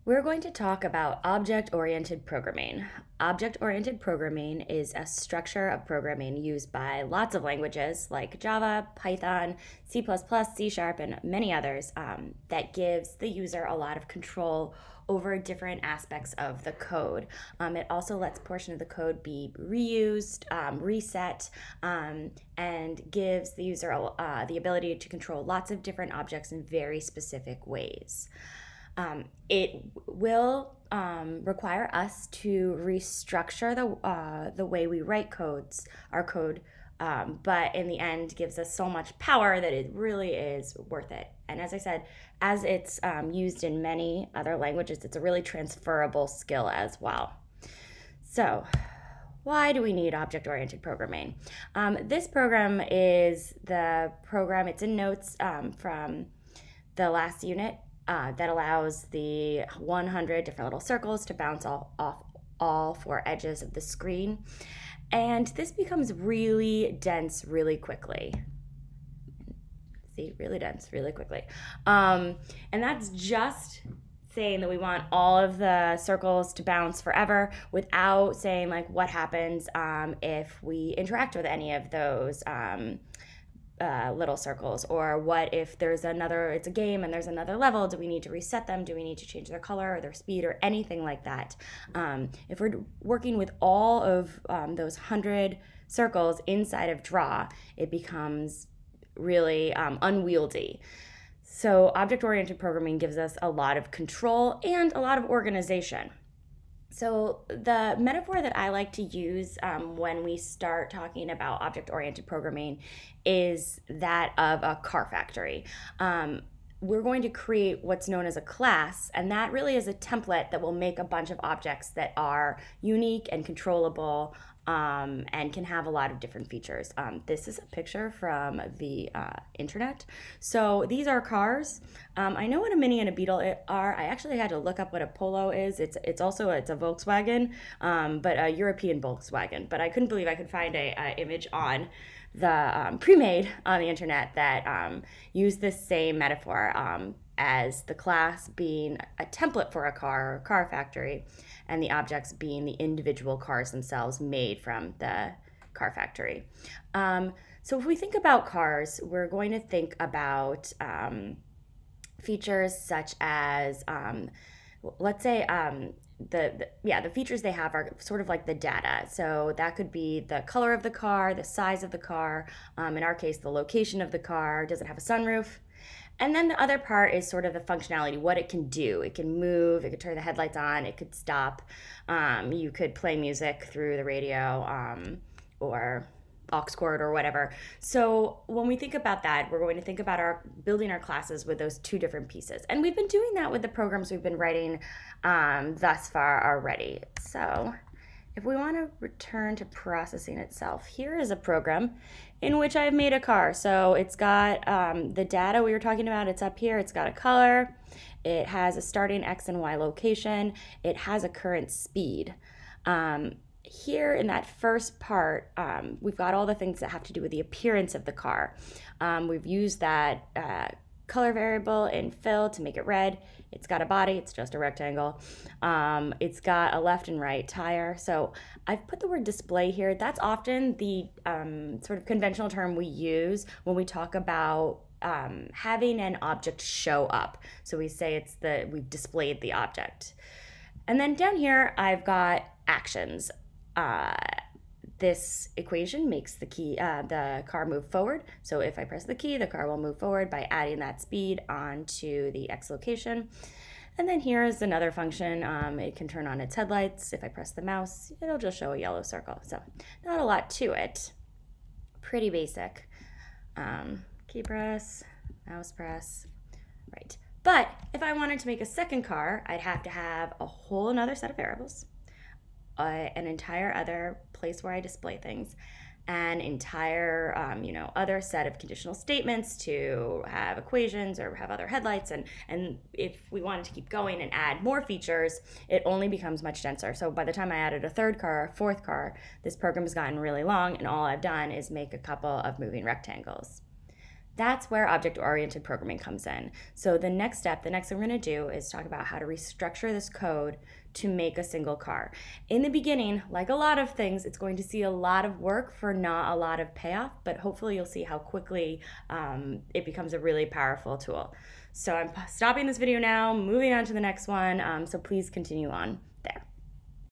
We're going to talk about object-oriented programming. Object-oriented programming is a structure of programming used by lots of languages like Java, Python, C++, C Sharp, and many others that gives the user a lot of control over different aspects of the code. It also lets portion of the code be reused, reset, and gives the user the ability to control lots of different objects in very specific ways. It will require us to restructure the way we write our code, but in the end gives us so much power that it really is worth it. And as I said, as it's used in many other languages, it's a really transferable skill as well. So, why do we need object-oriented programming? This program is the program, it's in notes from the last unit that allows the 100 different little circles to bounce off all four edges of the screen. And this becomes really dense really quickly. See, really dense really quickly. And that's just saying that we want all of the circles to bounce forever without saying like what happens if we interact with any of those little circles, or what if it's a game and there's another level, do we need to reset them, do we need to change their color or their speed or anything like that. If we're working with all of those 100 circles inside of draw, it becomes really unwieldy. So object-oriented programming gives us a lot of control and a lot of organization. So the metaphor that I like to use when we start talking about object-oriented programming is that of a car factory. We're going to create what's known as a class, and that really is a template that will make a bunch of objects that are unique and controllable and can have a lot of different features. This is a picture from the internet. So these are cars. I know what a Mini and a Beetle are. I actually had to look up what a Polo is. It's a Volkswagen, but a European Volkswagen. But I couldn't believe I could find a image on the pre-made on the internet that used this same metaphor as the class being a template for a car or car factory, and the objects being the individual cars themselves made from the car factory. So if we think about cars, we're going to think about features such as, let's say, the features they have are sort of like the data. So that could be the color of the car, the size of the car, in our case, the location of the car. Does it have a sunroof? And then the other part is sort of the functionality, what it can do. It can move, it could turn the headlights on, it could stop. You could play music through the radio or aux cord or whatever. So when we think about that, we're going to think about building our classes with those two different pieces. And we've been doing that with the programs we've been writing thus far already. So if we want to return to processing itself, here is a program in which I've made a car. So it's got the data we were talking about, it's up here, it's got a color, it has a starting X and Y location, it has a current speed. Here in that first part, we've got all the things that have to do with the appearance of the car. We've used that color variable in fill to make it red. It's got a body, it's just a rectangle. It's got a left and right tire. So I've put the word display here. That's often the sort of conventional term we use when we talk about having an object show up. So we say we've displayed the object. And then down here, I've got actions. This equation makes the car move forward. So if I press the key, the car will move forward by adding that speed onto the X location. And then here is another function. It can turn on its headlights. If I press the mouse, it'll just show a yellow circle. So not a lot to it. Pretty basic. Key press, mouse press, right. But if I wanted to make a second car, I'd have to have a whole another set of variables, an entire other place where I display things, an entire other set of conditional statements to have equations or have other headlights, and if we wanted to keep going and add more features, it only becomes much denser. So by the time I added a third car, fourth car, this program has gotten really long, and all I've done is make a couple of moving rectangles. That's where object-oriented programming comes in. So the next step, the next thing we're going to do is talk about how to restructure this code to make a single car. In the beginning, like a lot of things, it's going to see a lot of work for not a lot of payoff, but hopefully you'll see how quickly it becomes a really powerful tool. So I'm stopping this video now, moving on to the next one, so please continue on.